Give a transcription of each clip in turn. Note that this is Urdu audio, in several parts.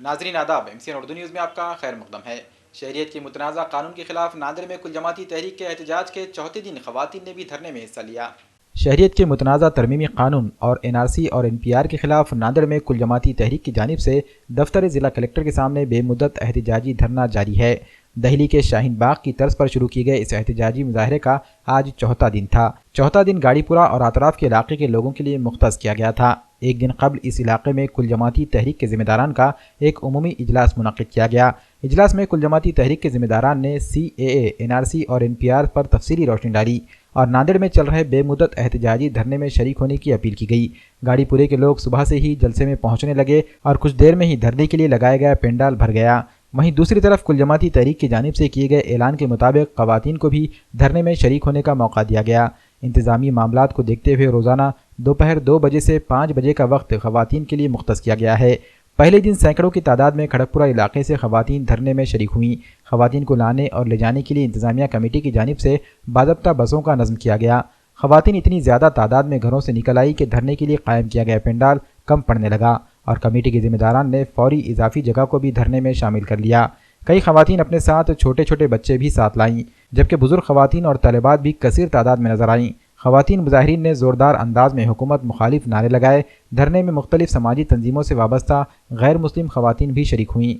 ناظرین آداب، MCN اردو نیوز میں آپ کا خیر مقدم ہے۔ شہریت کے متنازع قانون کے خلاف ناندیڑ میں کل جماعتی تحریک کے احتجاج کے چوتھے دن خواتین نے بھی دھرنے میں حصہ لیا۔ شہریت کے متنازع ترمیمی قانون اور NRC اور NPR کے خلاف ناندیڑ میں کل جماعتی تحریک کی جانب سے دفتر ضلع کلکٹر کے سامنے بے مدت احتجاجی دھرنا جاری ہے۔ دہلی کے شاہین باغ کی طرز پر شروع کیے گئے اس احتجاجی مظاہرے کا آج چوتھا دن تھا۔ چوتھا دن گاڑی پورہ اور اطراف کے علاقے کے لوگوں کے لیے مختص کیا گیا تھا۔ ایک دن قبل اس علاقے میں کل جماعتی تحریک کے ذمہ داران کا ایک عمومی اجلاس منعقد کیا گیا۔ اجلاس میں کل جماعتی تحریک کے ذمہ داران نے CAA، NRC اور NPR پر تفصیلی روشنی ڈالی اور ناندیڑ میں چل رہے بے مدت احتجاجی دھرنے میں شریک ہونے کی اپیل کی گئی۔ گاڑی پورے کے لوگ صبح سے ہی جلسے میں پہنچنے لگے اور کچھ دیر میں ہی دھرنے کے لیے لگایا گیا پینڈال بھر گیا۔ وہیں دوسری طرف کل جماعتی تحریک کی جانب سے کیے گئے اعلان کے مطابق خواتین کو بھی دھرنے میں شریک ہونے کا موقع دیا گیا۔ انتظامی معاملات کو دیکھتے ہوئے روزانہ دوپہر 2 بجے سے 5 بجے کا وقت خواتین کے لیے مختص کیا گیا ہے۔ پہلے دن سینکڑوں کی تعداد میں کھڑکپورہ علاقے سے خواتین دھرنے میں شریک ہوئیں۔ خواتین کو لانے اور لے جانے کے لیے انتظامیہ کمیٹی کی جانب سے باضابطہ بسوں کا نظم کیا گیا۔ خواتین اتنی زیادہ تعداد میں گھروں سے نکل آئی کہ دھرنے کے لیے قائم کیا گیا پینڈال کم پڑنے لگا اور کمیٹی کے ذمہ داران نے فوری اضافی جگہ کو بھی دھرنے میں شامل کر لیا۔ کئی خواتین اپنے ساتھ چھوٹے چھوٹے بچے بھی ساتھ لائیں، جبکہ بزرگ خواتین اور طالبات بھی کثیر تعداد میں نظر آئیں۔ خواتین مظاہرین نے زوردار انداز میں حکومت مخالف نعرے لگائے۔ دھرنے میں مختلف سماجی تنظیموں سے وابستہ غیر مسلم خواتین بھی شریک ہوئیں۔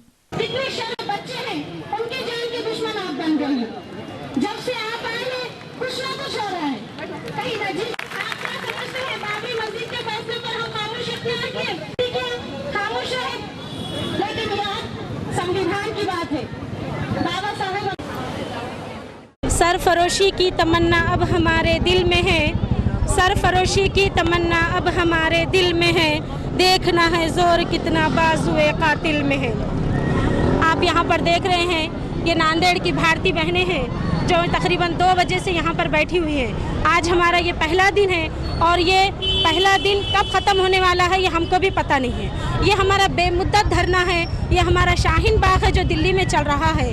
سرفروشی کی تمنا اب ہمارے دل میں ہے، سرفروشی کی تمنا اب ہمارے دل میں ہے، دیکھنا ہے زور کتنا بازوئے قاتل میں ہے۔ آپ یہاں پر دیکھ رہے ہیں یہ ناندیڑ کی بھارتی بہنیں ہیں جو تقریباً 2 بجے سے یہاں پر بیٹھی ہوئی ہیں۔ آج ہمارا یہ پہلا دن ہے اور یہ پہلا دن کب ختم ہونے والا ہے یہ ہم کو بھی پتہ نہیں ہے۔ یہ ہمارا بے مدت دھرنا ہے، یہ ہمارا شاہین باغ ہے جو دلی میں چل رہا ہے۔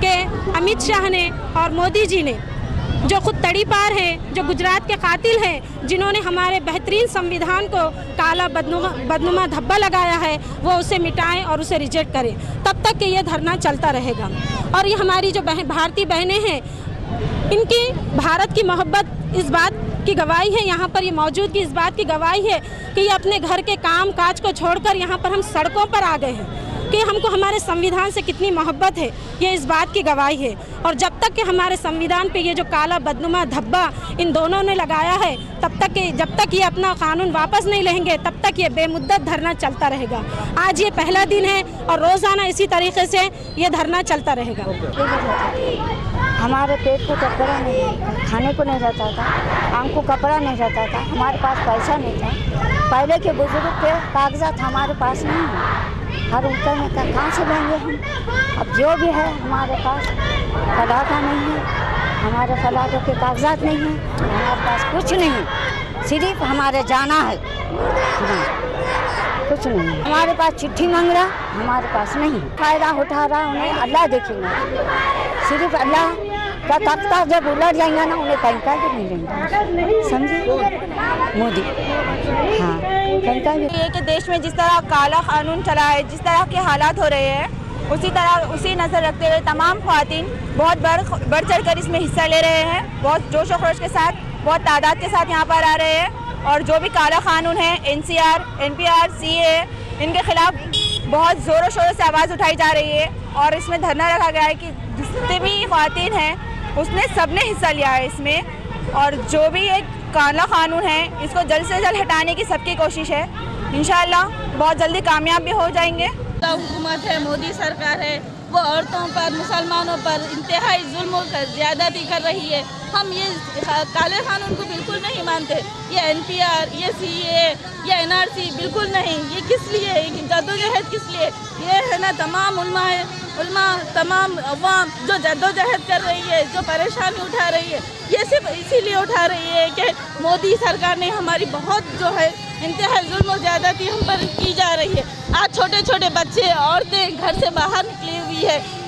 کہ امت شاہ نے اور مودی جی نے جو خود تڑی پار ہیں، جو گجرات کے قاتل ہیں، جنہوں نے ہمارے بہترین سمویدھان کو کالا بدنما دھبا لگایا ہے، وہ اسے مٹائیں اور اسے ریجیکٹ کریں، تب تک کہ یہ دھرنا چلتا رہے گا۔ اور یہ ہماری جو بھارتی بہنیں ہیں ان کی بھارت کی محبت اس بات کی گواہی ہے، یہاں پر یہ موجود کی اس بات کی گواہی ہے کہ یہ اپنے گھر کے کام کاج کو چھوڑ کر یہاں پر ہم سڑکوں پر آ گئے ہیں کہ ہم کو ہمارے سمویدھان سے کتنی محبت ہے، یہ اس بات کی گواہی ہے۔ اور جب تک کہ ہمارے سمویدھان پہ یہ جو کالا بدنما دھبا ان دونوں نے لگایا ہے، جب تک یہ اپنا قانون واپس نہیں لیں گے تب تک یہ بے مدت دھرنا چلتا رہے گا۔ آج یہ پہلا دن ہے اور روزانہ اسی طریقے سے یہ دھرنا چلتا رہے گا۔ ہمارے پیٹ کو کپڑا نہیں، کھانے کو نہیں رہتا تھا، آنکھ کو کپڑا نہیں رہتا تھا، ہمارے پاس پیسہ نہیں تھا۔ پہلے کے بزرگ کے کاغذات ہمارے پاس نہیں ہیں، ہر اوپر میں کہاں سے لیں گے ہم؟ اب جو بھی ہے ہمارے پاس فلاح کا نہیں ہے، ہمارے فلاح کے کاغذات نہیں ہیں، ہمارے پاس کچھ نہیں، صرف ہمارے جانا ہے، کچھ نہیں۔ ہمارے پاس چٹھی مانگ رہا، ہمارے پاس نہیں، فائدہ اٹھا رہا انہیں اللہ دیکھیں گا، صرف اللہ کا تختہ جب الٹ جائیں گا نا انہیں کہیں کا بھی نہیں لیں گے، سمجھے مودی؟ ہاں کہیں کا بھی۔ یہ کہ دیش میں جس طرح کالا قانون چلا ہے، جس طرح کے حالات ہو رہے ہیں، اسی نظر رکھتے ہوئے تمام خواتین بہت بڑھ چڑھ کر اس میں حصہ لے رہے ہیں، بہت جوش و خروش کے ساتھ، بہت تعداد کے ساتھ یہاں پر آ رہے ہیں۔ اور جو بھی کالا قانون ہے NCR، NPR، CAA ان کے خلاف بہت زور و شور سے آواز اٹھائی جا رہی ہے اور اس میں دھرنا رکھا گیا ہے کہ جتنے بھی خواتین ہیں اس نے سب نے حصہ لیا ہے اس میں، اور جو بھی ایک کالا قانون ہے اس کو جلد سے جلد ہٹانے کی سب کی کوشش ہے۔ انشاءاللہ بہت جلدی کامیاب بھی ہو جائیں گے۔ حکومت ہے، مودی سرکار ہے، وہ عورتوں پر، مسلمانوں پر انتہائی ظلم و زیادتی کر رہی ہے۔ ہم یہ کالے قانون کو بالکل نہیں مانتے، یہ NPR، یہ CAA، یہ NRC بالکل نہیں۔ یہ کس لیے جدوجہد کس لیے؟ یہ ہے نا تمام علماء، تمام عوام جو جدوجہد کر رہی ہے، جو پریشانی اٹھا رہی ہے، یہ صرف اسی لیے اٹھا رہی ہے کہ مودی سرکار نے ہماری بہت جو ہے انتہائی ظلم و زیادتی ہم پر کی جا رہی ہے۔ آج چھوٹے چھوٹے بچے، عورتیں گھر سے باہر نکلی ہوئی ہے،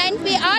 NPR